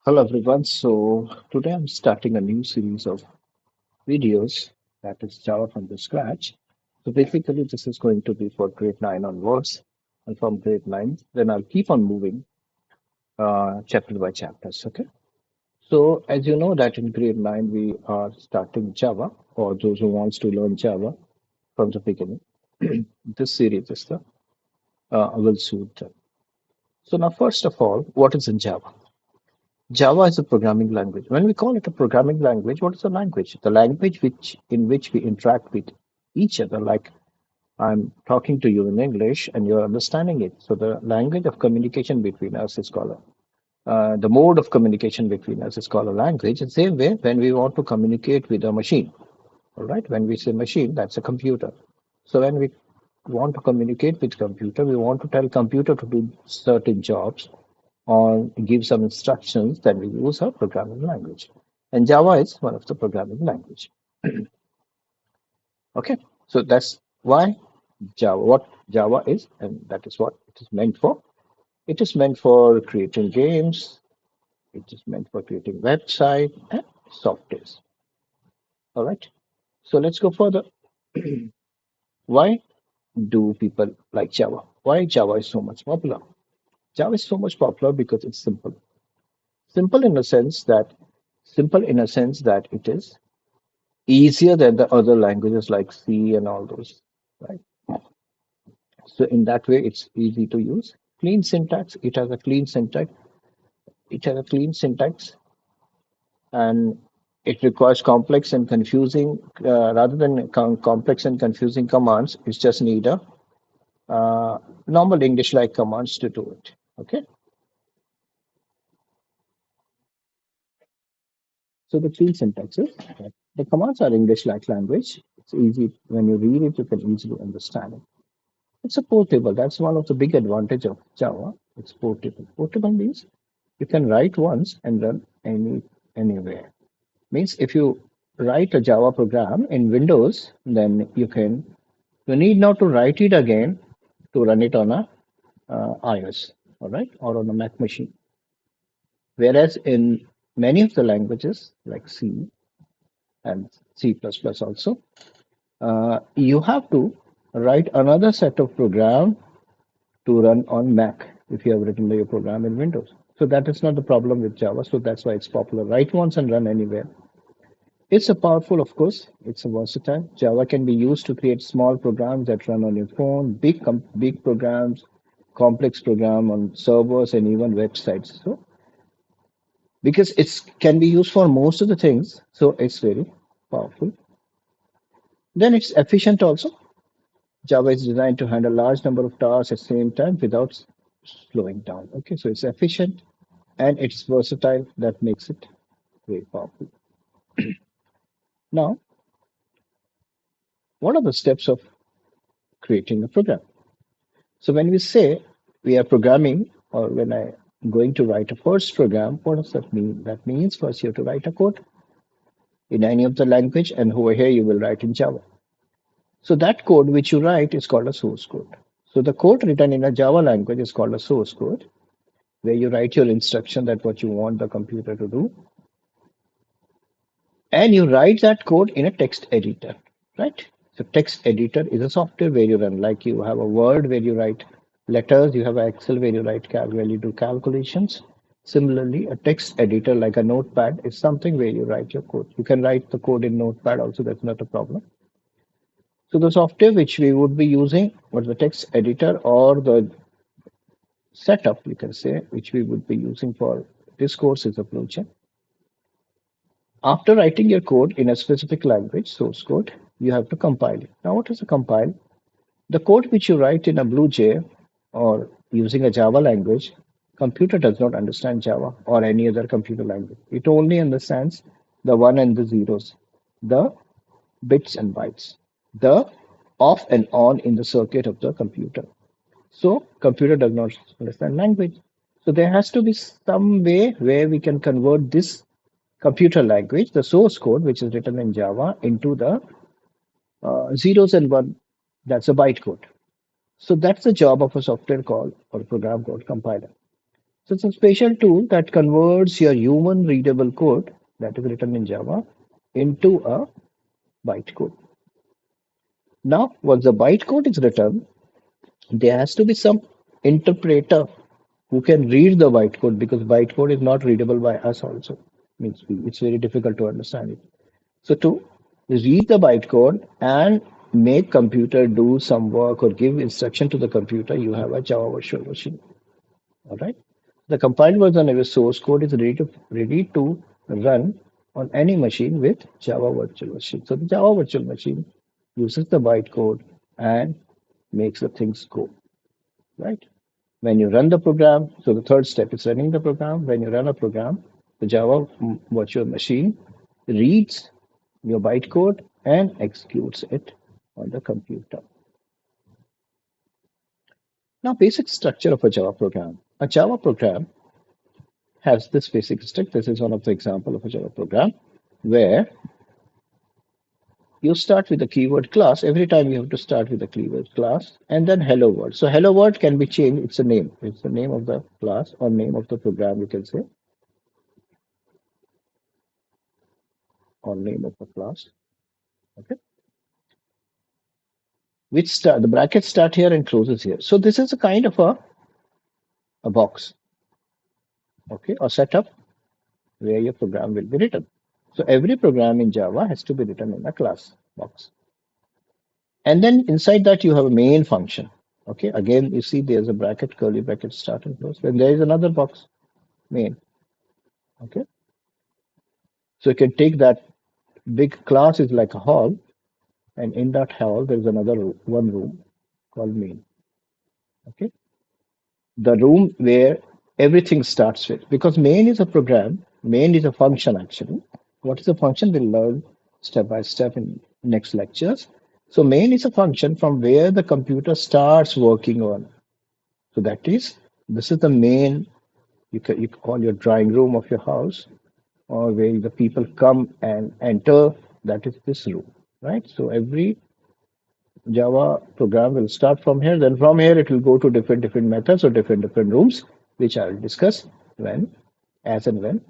Hello everyone. So today I'm starting a new series of videos that is Java from the scratch. So basically this is going to be for grade 9 onwards, and from grade 9 then I'll keep on moving chapter by chapters. Okay. So as you know that in grade 9 we are starting Java, or those who wants to learn Java from the beginning. This series is the will suit them. So now first of all, what is in Java? Java is a programming language. When we call it a programming language, what is a language? The language which in which we interact with each other. Like I'm talking to you in English and you're understanding it. So the language of communication between us is called the mode of communication between us is called a language. The same way when we want to communicate with a machine, all right? When we say machine, that's a computer. So when we want to communicate with computer, we want to tell computer to do certain jobs or give some instructions, then we use a programming language. And Java is one of the programming language. Okay, so that's why Java, what Java is, and that is what it is meant for. It is meant for creating games. It is meant for creating website and softwares. All right. So let's go further. Why do people like Java? Why Java is so much popular? Java is so much popular because it's simple. Simple in a sense that simple in a sense that it is easier than the other languages like C and all those, right? So in that way, it's easy to use. Clean syntax. It has a clean syntax. It has a clean syntax, and it requires complex and confusing rather than complex and confusing commands. It's just need a normal English-like commands to do it. Okay. So the clean syntax is that the commands are English-like language. It's easy when you read it, you can easily understand it. It's a portable. That's one of the big advantage of Java. It's portable. Portable means you can write once and run anywhere. Means if you write a Java program in Windows, then you need not to write it again to run it on a iOS, all right, or on a Mac machine. Whereas in many of the languages like C and C++ also, you have to write another set of program to run on Mac if you have written your program in Windows. So that is not the problem with Java. So that's why it's popular. Write once and run anywhere. It's a powerful, of course. It's a versatile. Java can be used to create small programs that run on your phone, big programs, complex program on servers and even websites. So because it's can be used for most of the things, so it's very powerful. Then it's efficient also. Java is designed to handle large number of tasks at the same time without slowing down. Okay, so it's efficient and it's versatile. That makes it very powerful. Now, what are the steps of creating a program? So when we say we are programming, or when I'm going to write a first program, what does that mean? That means first you have to write a code in any of the language, and over here you will write in Java. So that code which you write is called a source code. So the code written in a Java language is called a source code, where you write your instruction that what you want the computer to do, and you write that code in a text editor, right? So text editor is a software where you run, like you have a Word where you write letters, you have an Excel where you where you do calculations. Similarly, a text editor like a Notepad is something where you write your code. You can write the code in Notepad also, that's not a problem. So the software which we would be using, or the text editor or the setup, you can say, which we would be using for this course is a flowchart. After writing your code in a specific language, source code, you have to compile it. Now, what is a compile? The code which you write in a BlueJ or using a Java language, computer does not understand Java or any other computer language. It only understands the one and the zeros, the bits and bytes, the off and on in the circuit of the computer. So computer does not understand language. So there has to be some way where we can convert this computer language, the source code, which is written in Java, into the zeros and one. That's a byte code. So that's the job of a software called or a program called compiler. So it's a special tool that converts your human readable code that is written in Java into a bytecode. Now, once the bytecode is written, there has to be some interpreter who can read the bytecode because bytecode is not readable by us also. Means it's very difficult to understand it. So to read the bytecode and make computer do some work or give instruction to the computer, you have a Java virtual machine. All right. The compiled version of your source code is ready to run on any machine with Java virtual machine. So the Java virtual machine uses the bytecode and makes the things go. Right. When you run the program, so the third step is running the program. When you run a program, the Java virtual machine reads your bytecode and executes it on the computer. Now, basic structure of a Java program. A Java program has this basic structure. This is one of the example of a Java program where you start with the keyword class. Every time you have to start with the keyword class and then hello world. So hello world can be changed. It's a name. It's the name of the class or name of the program, you can say, or name of the class. Okay. Which start the brackets start here and closes here. So this is a kind of a box, okay, or setup where your program will be written. So every program in Java has to be written in a class box. And then inside that you have a main function. Okay, again you see there's a bracket, curly bracket, start and close. Then there is another box, main. Okay, so you can take that big class is like a hall, and in that hall there is another one room called main. Okay, the room where everything starts with. Because main is a program, main is a function actually. What is a function? We'll learn step by step in next lectures. So main is a function from where the computer starts working on. So that is, this is the main, you call your drawing room of your house, or where the people come and enter, that is this room, right? So every Java program will start from here. Then from here, it will go to different methods or different rooms, which I will discuss as and when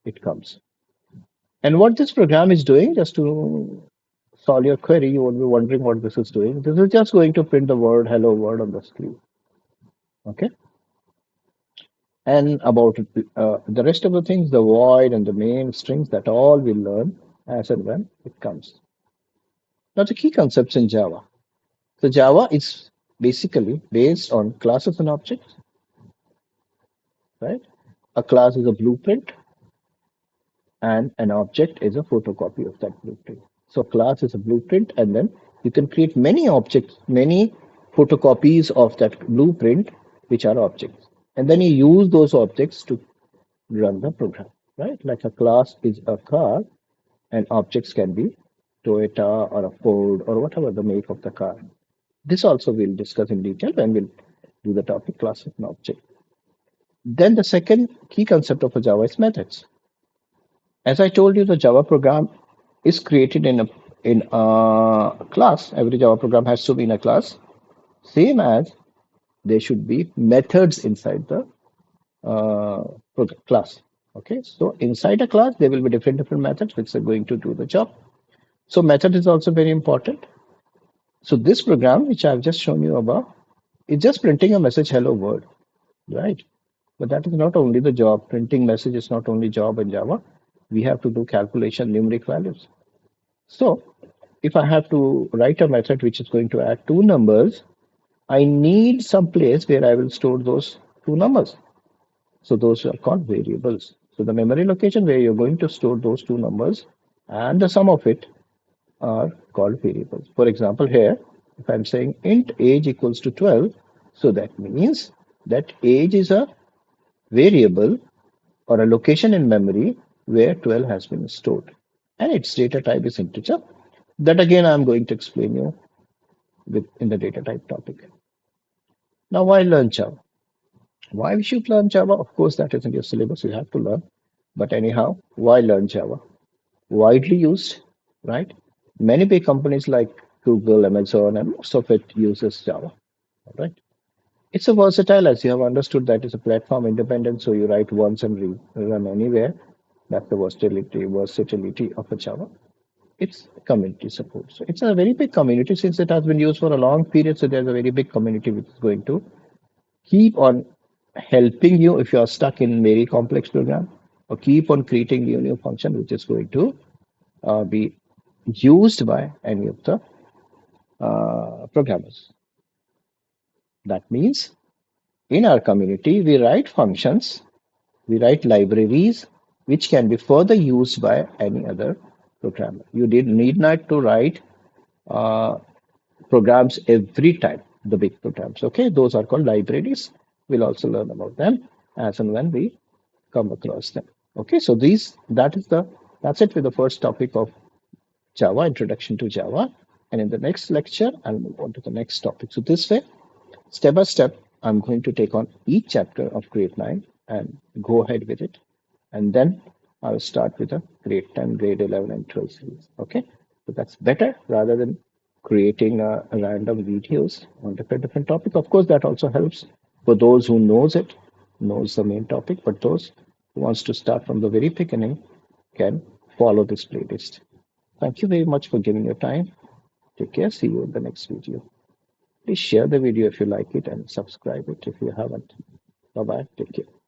it comes. And what this program is doing, just to solve your query, you will be wondering what this is doing. This is just going to print the word hello world on the screen. Okay. And about the rest of the things, the void and the main strings, that all we'll learn as and when it comes. Now, the key concepts in Java. So Java is basically based on classes and objects, right? A class is a blueprint and an object is a photocopy of that blueprint. So class is a blueprint, and then you can create many objects, many photocopies of that blueprint, which are objects. And then you use those objects to run the program, right? Like a class is a car, and objects can be Toyota or a Ford or whatever the make of the car. This also we'll discuss in detail when we'll do the topic class and object. Then the second key concept of a Java is methods. As I told you, the Java program is created in a class. Every Java program has to be in a class, same as there should be methods inside the class. Okay, so inside a class there will be different methods which are going to do the job. So method is also very important. So this program which I've just shown you above is just printing a message hello world, right? But that is not only the job. Printing message is not only job in Java. We have to do calculation numeric values. So if I have to write a method which is going to add two numbers, I need some place where I will store those two numbers. So those are called variables. So the memory location where you're going to store those two numbers and the sum of it are called variables. For example, here, if I'm saying int age equals to 12, so that means that age is a variable or a location in memory where 12 has been stored. And its data type is integer. That again, I'm going to explain you in the data type topic. Now, why learn Java? Why we should learn Java? Of course, that is in your syllabus. You have to learn. But anyhow, why learn Java? Widely used, right? Many big companies like Google, Amazon, and most of it uses Java, right? It's a versatile, as you have understood, that is a platform independent, so you write once and run anywhere. That's the versatility of a Java. It's community support. So it's a very big community since it has been used for a long period. So there's a very big community which is going to keep on helping you if you are stuck in very complex program, or keep on creating new function which is going to be used by any of the programmers. That means in our community we write functions, we write libraries which can be further used by any other programmer. You did need not to write uh, programs every time, the big programs. Okay, those are called libraries. We'll also learn about them as and when we come across them. Okay, so that's it with the first topic of Java, introduction to Java. And in the next lecture, I'll move on to the next topic. So this way, step by step, I'm going to take on each chapter of grade 9 and go ahead with it. And then I'll start with a grade 10, grade 11, and 12 series. Okay, so that's better rather than creating a random videos on different topic. Of course, that also helps for those who knows the main topic, but those who wants to start from the very beginning can follow this playlist. Thank you very much for giving your time. Take care. See you in the next video. Please share the video if you like it and subscribe it if you haven't. Bye bye. Take care.